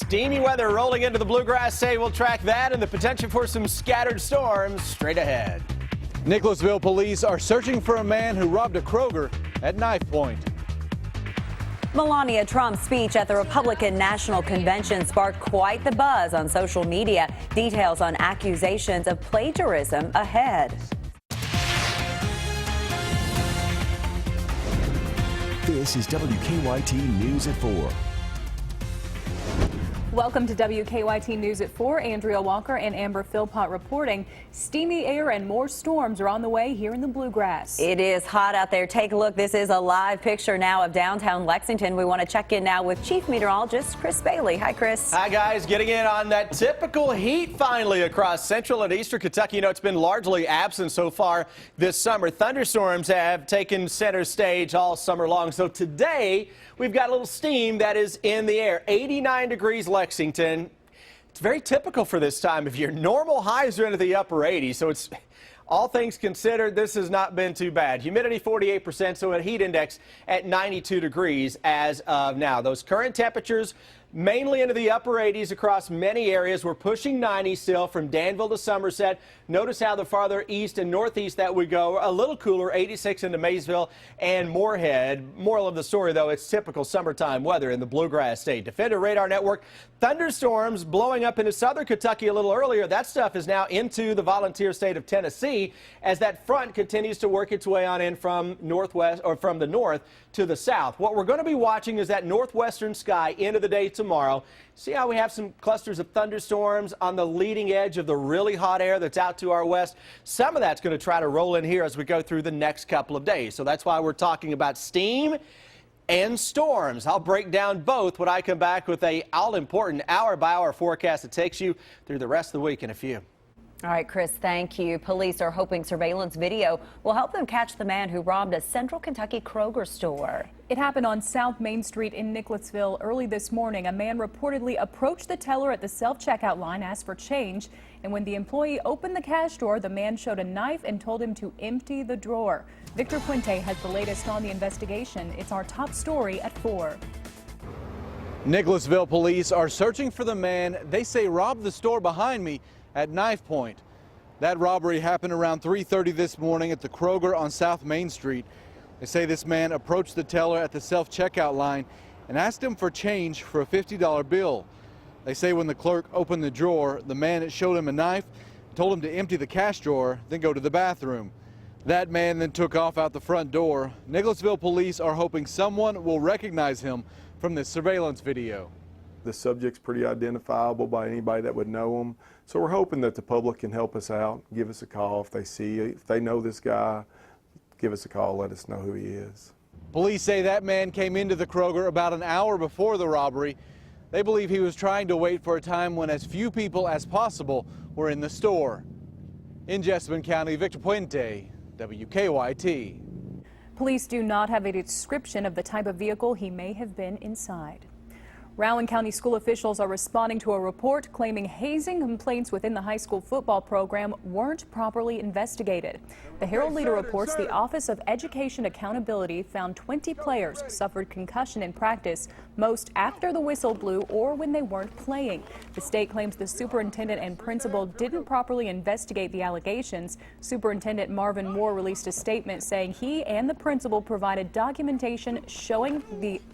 Steamy weather rolling into the Bluegrass State. We'll track that and the potential for some scattered storms straight ahead. Nicholasville police are searching for a man who robbed a Kroger at knife point. Melania Trump's speech at the Republican National Convention sparked quite the buzz on social media. Details on accusations of plagiarism ahead. This is WKYT News at 4. Welcome to WKYT News at 4. Andrea Walker and Amber Philpott reporting. Steamy air and more storms are on the way here in the Bluegrass. It is hot out there. Take a look. This is a live picture now of downtown Lexington. We want to check in now with Chief Meteorologist Chris Bailey. Hi, Chris. Hi, guys. Getting in on that typical heat finally across central and eastern Kentucky. You know, it's been largely absent so far this summer. Thunderstorms have taken center stage all summer long. So today, we've got a little steam that is in the air. 89 degrees Lexington. It's very typical for this time of year. Normal highs are into the upper 80s, so it's all things considered, this has not been too bad. Humidity 48%, so a heat index at 92 degrees as of now. Those current temperatures mainly into the upper 80s across many areas. We're pushing 90 still from Danville to Somerset. Notice how the farther east and northeast that we go, a little cooler, 86 into Maysville and Moorhead. Moral of the story, though, it's typical summertime weather in the Bluegrass State. Defender Radar Network, thunderstorms blowing up into southern Kentucky a little earlier. That stuff is now into the volunteer state of Tennessee as that front continues to work its way on in from northwest or from the north to the south. What we're going to be watching is that northwestern sky into the day tomorrow. See how we have some clusters of thunderstorms on the leading edge of the really hot air that's out to our west. Some of that's going to try to roll in here as we go through the next couple of days. So that's why we're talking about steam and storms. I'll break down both when I come back with a all-important hour-by-hour forecast that takes you through the rest of the week in a few. All right, Chris, thank you. Police are hoping surveillance video will help them catch the man who robbed a central Kentucky Kroger store. It happened on South Main Street in Nicholasville early this morning. A man reportedly approached the teller at the self-checkout line, asked for change, and when the employee opened the cash drawer, the man showed a knife and told him to empty the drawer. Victor Puente has the latest on the investigation. It's our top story at 4. Nicholasville police are searching for the man they say robbed the store behind me at knife point. That robbery happened around 3:30 this morning at the Kroger on South Main Street. They say this man approached the teller at the self-checkout line and asked him for change for a $50 bill. They say when the clerk opened the drawer, the man showed him a knife, told him to empty the cash drawer, then go to the bathroom. That man then took off out the front door. Nicholasville police are hoping someone will recognize him from this surveillance video. The subject's pretty identifiable by anybody that would know him. So we're hoping that the public can help us out, give us a call if they know this guy, give us a call, let us know who he is. Police say that man came into the Kroger about an hour before the robbery. They believe he was trying to wait for a time when as few people as possible were in the store. In Jessamine County, Victor Puente, WKYT. Police do not have a description of the type of vehicle he may have been inside. Rowan County school officials are responding to a report claiming hazing complaints within the high school football program weren't properly investigated. The Herald Leader reports the Office of Education Accountability found 20 players suffered concussion in practice, most after the whistle blew or when they weren't playing. The state claims the superintendent and principal didn't properly investigate the allegations. Superintendent Marvin Moore released a statement saying he and the principal provided documentation showing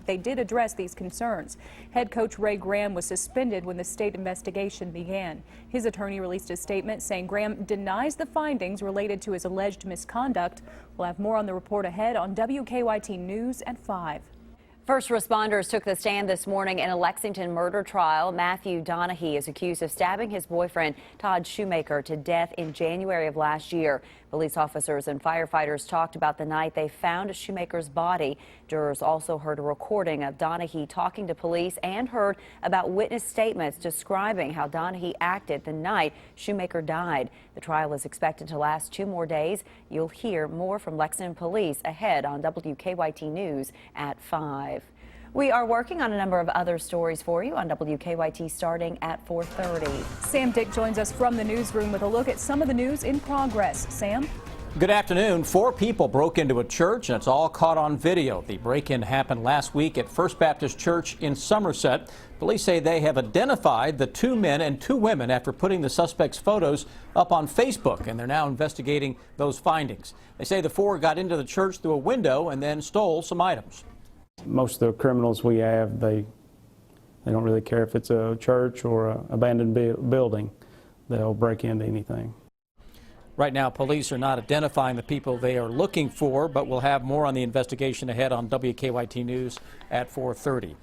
they did address these concerns. Head coach Ray Graham was suspended when the state investigation began. His attorney released a statement saying Graham denies the findings related to his alleged misconduct. We'll have more on the report ahead on WKYT News at 5. First responders took the stand this morning in a Lexington murder trial. Matthew Donahue is accused of stabbing his boyfriend, Todd Shoemaker, to death in January of last year. Police officers and firefighters talked about the night they found Shoemaker's body. Jurors also heard a recording of Donahue talking to police and heard about witness statements describing how Donahue acted the night Shoemaker died. The trial is expected to last 2 more days. You'll hear more from Lexington Police ahead on WKYT News at 5. We are working on a number of other stories for you on WKYT starting at 4:30. Sam Dick joins us from the newsroom with a look at some of the news in progress. Sam? Good afternoon. 4 people broke into a church, and it's all caught on video. The break-in happened last week at First Baptist Church in Somerset. Police say they have identified the 2 men and 2 women after putting the suspects' photos up on Facebook, and they're now investigating those findings. They say the 4 got into the church through a window and then stole some items. Most of the criminals we have, they don't really care if it's a church or an abandoned building. They'll break into anything. Right now, police are not identifying the people they are looking for, but we'll have more on the investigation ahead on WKYT News at 4:30.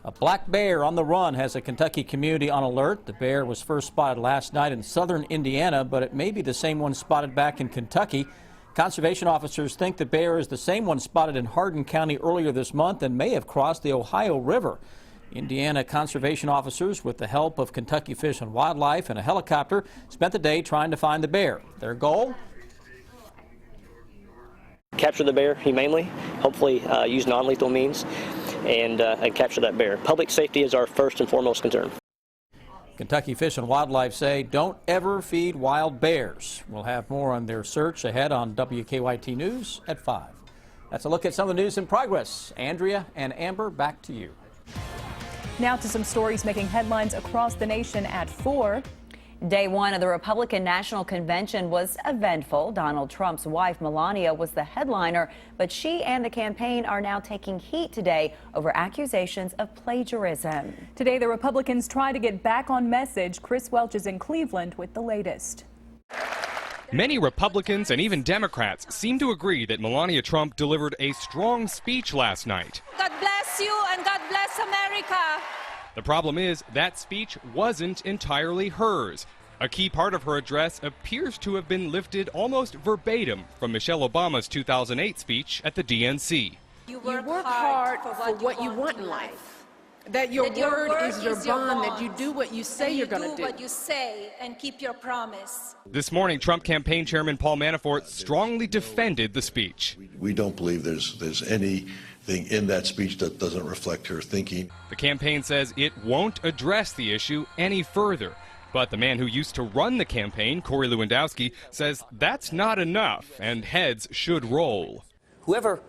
A black bear on the run has a Kentucky community on alert. The bear was first spotted last night in southern Indiana, but it may be the same one spotted back in Kentucky. Conservation officers think the bear is the same one spotted in Hardin County earlier this month and may have crossed the Ohio River. Indiana conservation officers, with the help of Kentucky Fish and Wildlife and a helicopter, spent the day trying to find the bear. Their goal? Capture the bear humanely, hopefully use non-lethal means, and capture that bear. Public safety is our first and foremost concern. Kentucky Fish and Wildlife say don't ever feed wild bears. We'll have more on their search ahead on WKYT News at 5. That's a look at some of the news in progress. Andrea and Amber, back to you. Now to some stories making headlines across the nation at 4. Day 1 of the Republican National Convention was eventful. Donald Trump's wife, Melania, was the headliner, but she and the campaign are now taking heat today over accusations of plagiarism. Today, the Republicans try to get back on message. Chris Welch is in Cleveland with the latest. Many Republicans and even Democrats seem to agree that Melania Trump delivered a strong speech last night. God bless you and God bless America. The problem is that speech wasn't entirely hers. A key part of her address appears to have been lifted almost verbatim from Michelle Obama's 2008 speech at the DNC. You work hard for what you want in life. That your word is your bond, that you do what you say you're going to do. What you say and keep your promise. This morning, Trump campaign chairman Paul Manafort strongly defended the speech. We don't believe there's anything in that speech that doesn't reflect her thinking. The campaign says it won't address the issue any further. But the man who used to run the campaign, Corey Lewandowski, says that's not enough and heads should roll. Whoever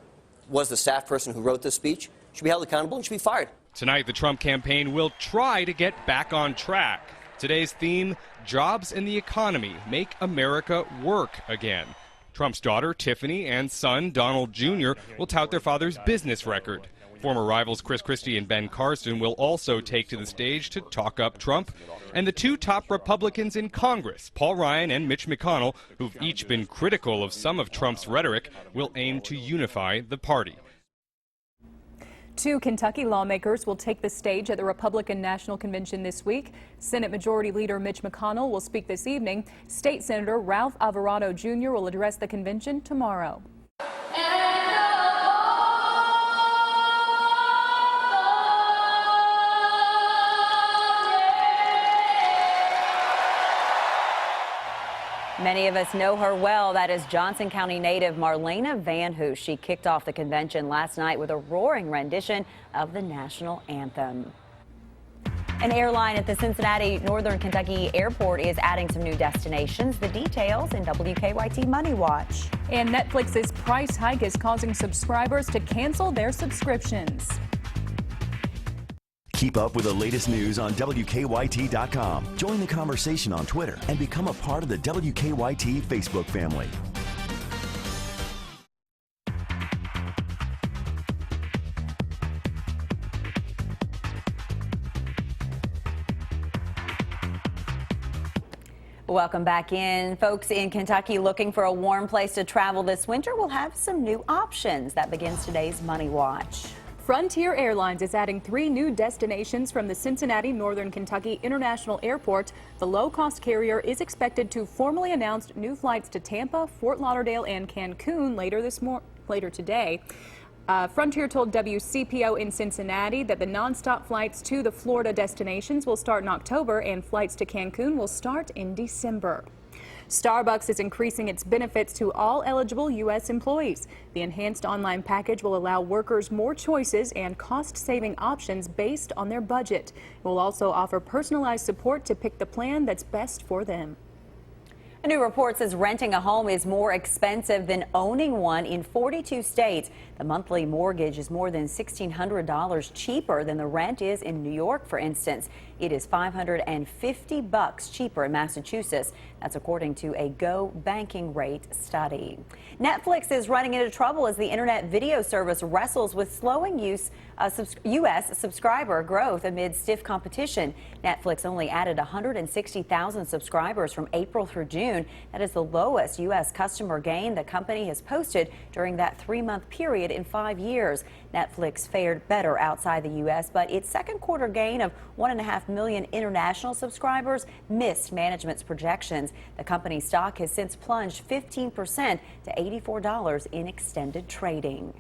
was the staff person who wrote this speech should be held accountable and should be fired. Tonight, the Trump campaign will try to get back on track. Today's theme, jobs and the economy make America work again. Trump's daughter, Tiffany, and son, Donald Jr., will tout their father's business record. Former rivals Chris Christie and Ben Carson will also take to the stage to talk up Trump. And the 2 top Republicans in Congress, Paul Ryan and Mitch McConnell, who've each been critical of some of Trump's rhetoric, will aim to unify the party. 2 Kentucky lawmakers will take the stage at the Republican National Convention this week. Senate Majority Leader Mitch McConnell will speak this evening. State Senator Ralph Alvarado Jr. will address the convention tomorrow. Many of us know her well. That is Johnson County native Marlena Van Hoos. She kicked off the convention last night with a roaring rendition of the national anthem. An airline at the Cincinnati Northern Kentucky Airport is adding some new destinations. The details in WKYT Money Watch. And Netflix's price hike is causing subscribers to cancel their subscriptions. Keep up with the latest news on WKYT.com. Join the conversation on Twitter and become a part of the WKYT Facebook family. Welcome back in. Folks in Kentucky looking for a warm place to travel this winter will have some new options. That begins today's Money Watch. Frontier Airlines is adding 3 new destinations from the Cincinnati Northern Kentucky International Airport. The low-cost carrier is expected to formally announce new flights to Tampa, Fort Lauderdale, and Cancun later today. Frontier told WCPO in Cincinnati that the nonstop flights to the Florida destinations will start in October and flights to Cancun will start in December. Starbucks is increasing its benefits to all eligible U.S. employees. The enhanced online package will allow workers more choices and cost-saving options based on their budget. It will also offer personalized support to pick the plan that's best for them. A new report says renting a home is more expensive than owning one in 42 states. The monthly mortgage is more than $1,600 cheaper than the rent is in New York, for instance. It is $550 cheaper in Massachusetts. That's according to a Go Banking Rate study. Netflix is running into trouble as the internet video service wrestles with slowing U.S. subscriber growth amid stiff competition. Netflix only added 160,000 subscribers from April through June. That is the lowest U.S. customer gain the company has posted during that 3-month period in 5 years. Netflix fared better outside the U.S., but its second quarter gain of 1.5 million international subscribers missed management's projections. The company's stock has since plunged 15% to $84 in extended trading.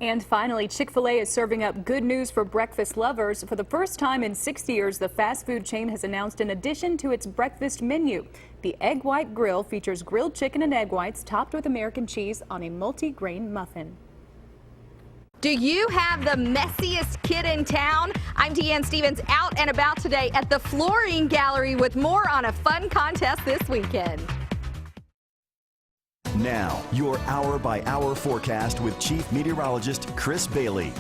And finally, Chick-fil-A is serving up good news for breakfast lovers. For the first time in 6 years, the fast food chain has announced an addition to its breakfast menu. The Egg White Grill features grilled chicken and egg whites topped with American cheese on a multi-grain muffin. Do you have the messiest kid in town? I'm Deanne Stevens, out and about today at the Flooring Gallery with more on a fun contest this weekend. Now, your hour-by-hour forecast with Chief Meteorologist Chris Bailey.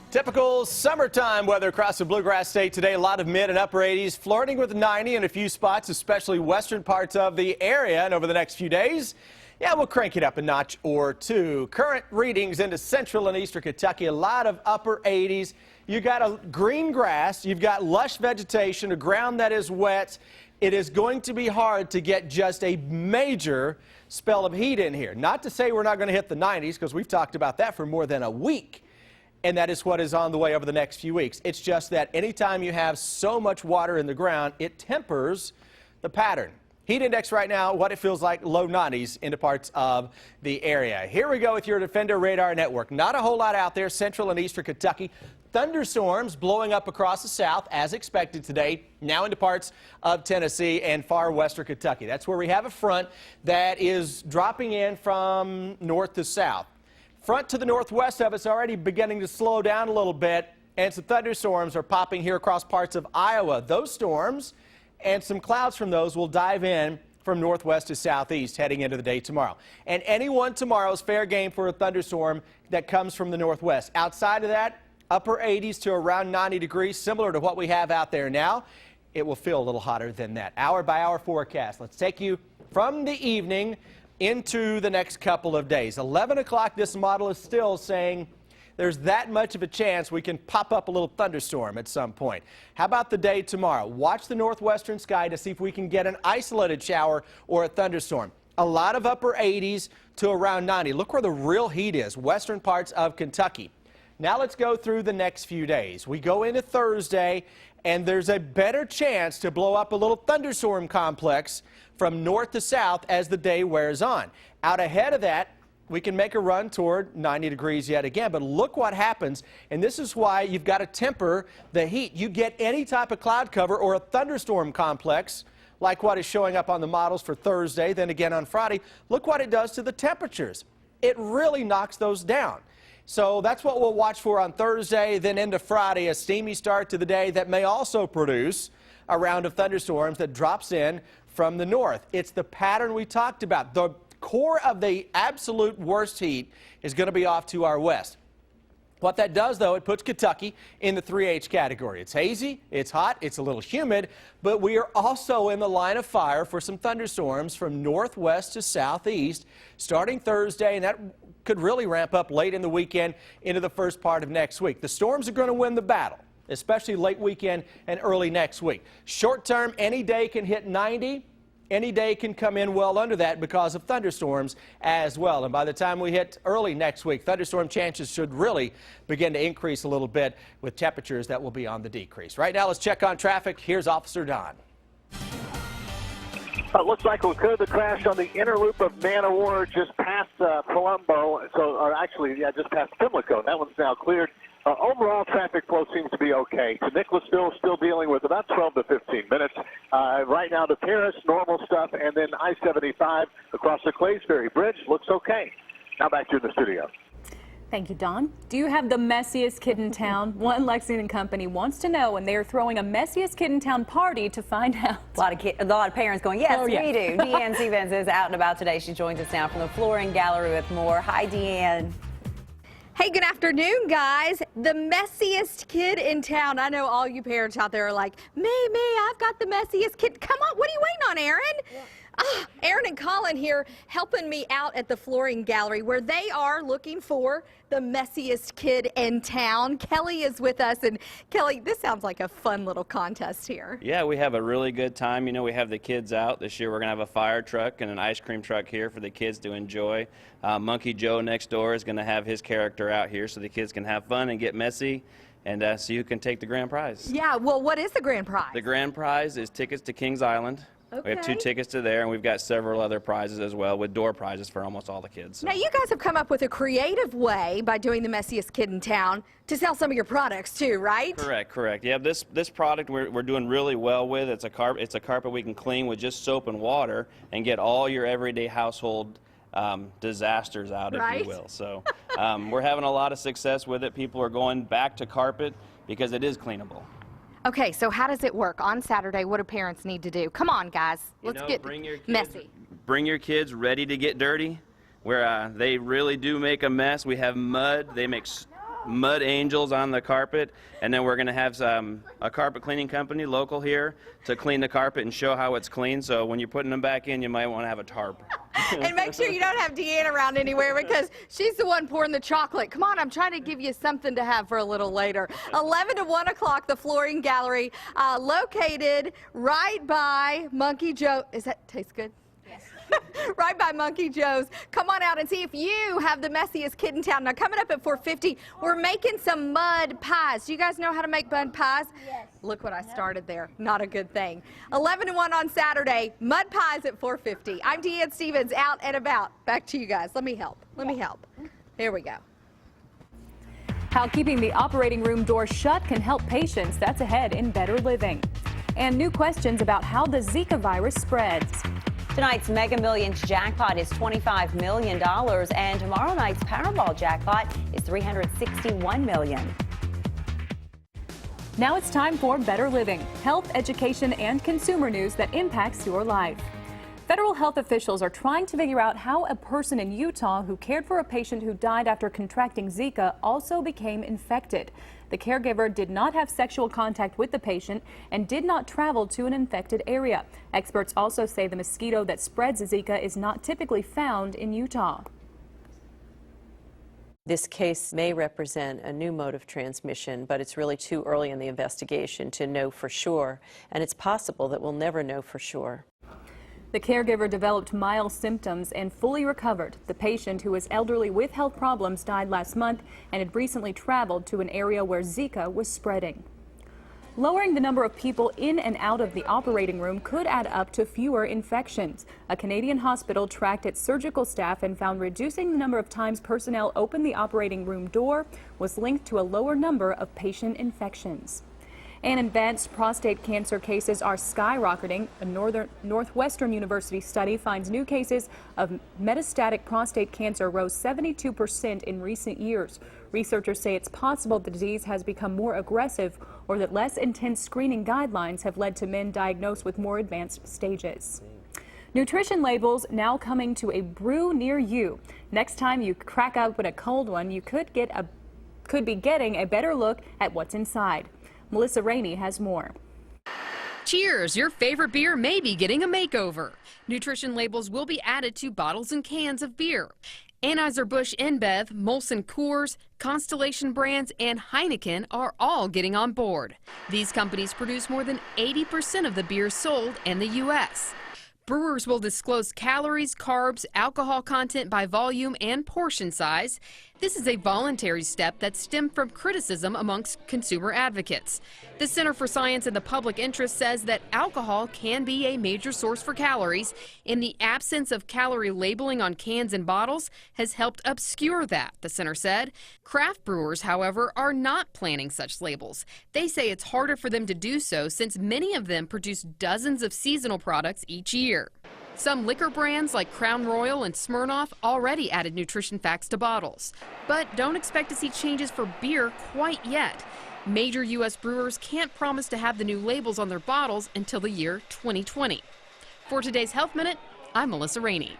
Typical summertime weather across the Bluegrass State today. A lot of mid and upper 80s, flirting with 90 in a few spots, especially western parts of the area. And over the next few days, yeah, we'll crank it up a notch or two. Current readings into central and eastern Kentucky, a lot of upper 80s. You've got a green grass, you've got lush vegetation, a ground that is wet. It is going to be hard to get just a major spell of heat in here. Not to say we're not going to hit the 90s, because we've talked about that for more than a week. And that is what is on the way over the next few weeks. It's just that anytime you have so much water in the ground, it tempers the pattern. Heat index right now, what it feels like, low 90s into parts of the area. Here we go with your Defender Radar Network. Not a whole lot out there, central and eastern Kentucky. Thunderstorms blowing up across the south as expected today, now into parts of Tennessee and far western Kentucky. That's where we have a front that is dropping in from north to south. Front to the northwest of it's already beginning to slow down a little bit, and some thunderstorms are popping here across parts of Iowa. Those storms and some clouds from those will dive in from northwest to southeast heading into the day tomorrow. And anyone tomorrow is fair game for a thunderstorm that comes from the northwest. Outside of that, upper 80s to around 90 degrees, similar to what we have out there now. It will feel a little hotter than that. Hour-by-hour forecast. Let's take you from the evening into the next couple of days. 11 o'clock, this model is still saying there's that much of a chance we can pop up a little thunderstorm at some point. How about the day tomorrow? Watch the northwestern sky to see if we can get an isolated shower or a thunderstorm. A lot of upper 80s to around 90. Look where the real heat is, western parts of Kentucky. Now let's go through the next few days. We go into Thursday, and there's a better chance to blow up a little thunderstorm complex from north to south as the day wears on. Out ahead of that, we can make a run toward 90 degrees yet again, but look what happens, and this is why you've got to temper the heat. You get any type of cloud cover or a thunderstorm complex like what is showing up on the models for Thursday, then again on Friday. Look what it does to the temperatures. It really knocks those down. So that's what we'll watch for on Thursday, then into Friday, a steamy start to the day that may also produce a round of thunderstorms that drops in from the north. It's the pattern we talked about. The core of the absolute worst heat is going to be off to our west. What that does, though, it puts Kentucky in the 3H category. It's hazy, it's hot, it's a little humid, but we are also in the line of fire for some thunderstorms from northwest to southeast starting Thursday, and that could really ramp up late in the weekend into the first part of next week. The storms are going to win the battle, especially late weekend and early next week. Short term, any day can hit 90. Any day can come in well under that because of thunderstorms as well. And by the time we hit early next week, thunderstorm chances should really begin to increase a little bit with temperatures that will be on the decrease. Right now, let's check on traffic. Here's Officer Don. It looks like we cleared the crash on the inner loop of Man of War just past Colombo, just past Pimlico. That one's now cleared. Overall, traffic flow seems to be okay. To Nicholasville, still dealing with about 12 to 15 minutes. Right now to Paris, normal stuff, and then I-75 across the Claysbury Bridge looks okay. Now back to you in the studio. Thank you, Don. Do you have the messiest kid in town? One Lexington company wants to know, and they are throwing a messiest kid in town party to find out. A lot of parents going, yes, Oh, yeah. we do. Deanne Stevens is out and about today. She joins us now from the Flooring Gallery with more. Hi, Deanne. Hey, good afternoon, guys. The messiest kid in town. I know all you parents out there are like, me, I've got the messiest kid. Come on, what are you waiting on, Aaron? Yeah. Aaron and Colin here helping me out at the Flooring Gallery where they are looking for the messiest kid in town. Kelly is with us, and Kelly, this sounds like a fun little contest here. Yeah, we have a really good time. You know, we have the kids out. This year we're going to have a fire truck and an ice cream truck here for the kids to enjoy. Monkey Joe next door is going to have his character out here so the kids can have fun and get messy, and so you can take the grand prize. Yeah, well, what is the grand prize? The grand prize is tickets to Kings Island. We have 2 tickets to there, and we've got several other prizes as well with door prizes for almost all the kids. So. Now, you guys have come up with a creative way by doing the messiest kid in town to sell some of your products too, right? Correct. Yeah, this product we're doing really well with. It's a carpet we can clean with just soap and water and get all your everyday household disasters out, if you will. So we're having a lot of success with it. People are going back to carpet because it is cleanable. Okay, so how does it work? On Saturday, what do parents need to do? Come on, guys. Let's get messy. Bring your kids ready to get dirty, where they really do make a mess. We have mud. They make mud angels on the carpet, and then we're going to have a carpet cleaning company local here to clean the carpet and show how it's clean. So when you're putting them back in, you might want to have a tarp. And make sure you don't have Deanne around anywhere because she's the one pouring the chocolate. Come on, I'm trying to give you something to have for a little later. 11 to 1 o'clock, the Flooring Gallery, located right by Monkey Joe. Tastes good? Right by Monkey Joe's. Come on out and see if you have the messiest kid in town. Now, coming up at 4:50, we're making some mud pies. Do you guys know how to make mud pies? Yes. Look what I started there. Not a good thing. 11 to 1 on Saturday, mud pies at 4:50. I'm Deanne Stevens, out and about. Back to you guys. Let me help. Here we go. How keeping the operating room door shut can help patients. That's ahead in Better Living. And new questions about how the Zika virus spreads. Tonight's Mega Millions jackpot is $25 million, and tomorrow night's Powerball jackpot is $361 million. Now it's time for Better Living, health, education, and consumer news that impacts your life. Federal health officials are trying to figure out how a person in Utah who cared for a patient who died after contracting Zika also became infected. The caregiver did not have sexual contact with the patient and did not travel to an infected area. Experts also say the mosquito that spreads Zika is not typically found in Utah. This case may represent a new mode of transmission, but it's really too early in the investigation to know for sure, and it's possible that we'll never know for sure. The caregiver developed mild symptoms and fully recovered. The patient, who is elderly with health problems, died last month and had recently traveled to an area where Zika was spreading. Lowering the number of people in and out of the operating room could add up to fewer infections. A Canadian hospital tracked its surgical staff and found reducing the number of times personnel opened the operating room door was linked to a lower number of patient infections. And advanced prostate cancer cases are skyrocketing. A Northwestern University study finds new cases of metastatic prostate cancer rose 72% in recent years. Researchers say it's possible the disease has become more aggressive or that less intense screening guidelines have led to men diagnosed with more advanced stages. Nutrition labels now coming to a brew near you. Next time you crack open a cold one, you could be getting a better look at what's inside. Melissa Rainey has more. Cheers! Your favorite beer may be getting a makeover. Nutrition labels will be added to bottles and cans of beer. Anheuser-Busch InBev, Molson Coors, Constellation Brands, and Heineken are all getting on board. These companies produce more than 80% of the beers sold in the U.S. Brewers will disclose calories, carbs, alcohol content by volume, and portion size. This is a voluntary step that stemmed from criticism amongst consumer advocates. The Center for Science and the Public Interest says that alcohol can be a major source for calories, and the absence of calorie labeling on cans and bottles has helped obscure that, the center said. Craft brewers, however, are not planning such labels. They say it's harder for them to do so since many of them produce dozens of seasonal products each year. Some liquor brands like Crown Royal and Smirnoff already added nutrition facts to bottles. But don't expect to see changes for beer quite yet. Major U.S. brewers can't promise to have the new labels on their bottles until the year 2020. For today's Health Minute, I'm Melissa Rainey.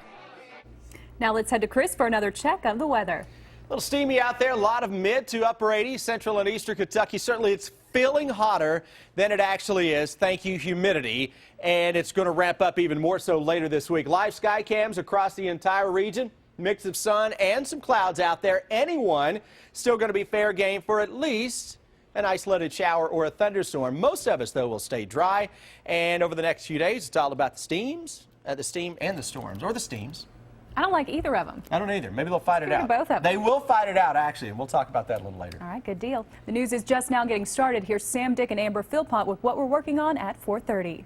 Now let's head to Chris for another check of the weather. A little steamy out there, a lot of mid to upper 80s, central and eastern Kentucky. Certainly it's feeling hotter than it actually is. Thank you, humidity. And it's going to ramp up even more so later this week. Live sky cams across the entire region. Mix of sun and some clouds out there. Anyone still going to be fair game for at least an isolated shower or a thunderstorm. Most of us, though, will stay dry. And over the next few days, it's all about the steam and the storms, or the steams. I don't like either of them. I don't either. Maybe they'll fight it out. Both of them. They will fight it out, actually, and we'll talk about that a little later. All right, good deal. The news is just now getting started. Here's Sam, Dick, and Amber Philpott with what we're working on at 4:30.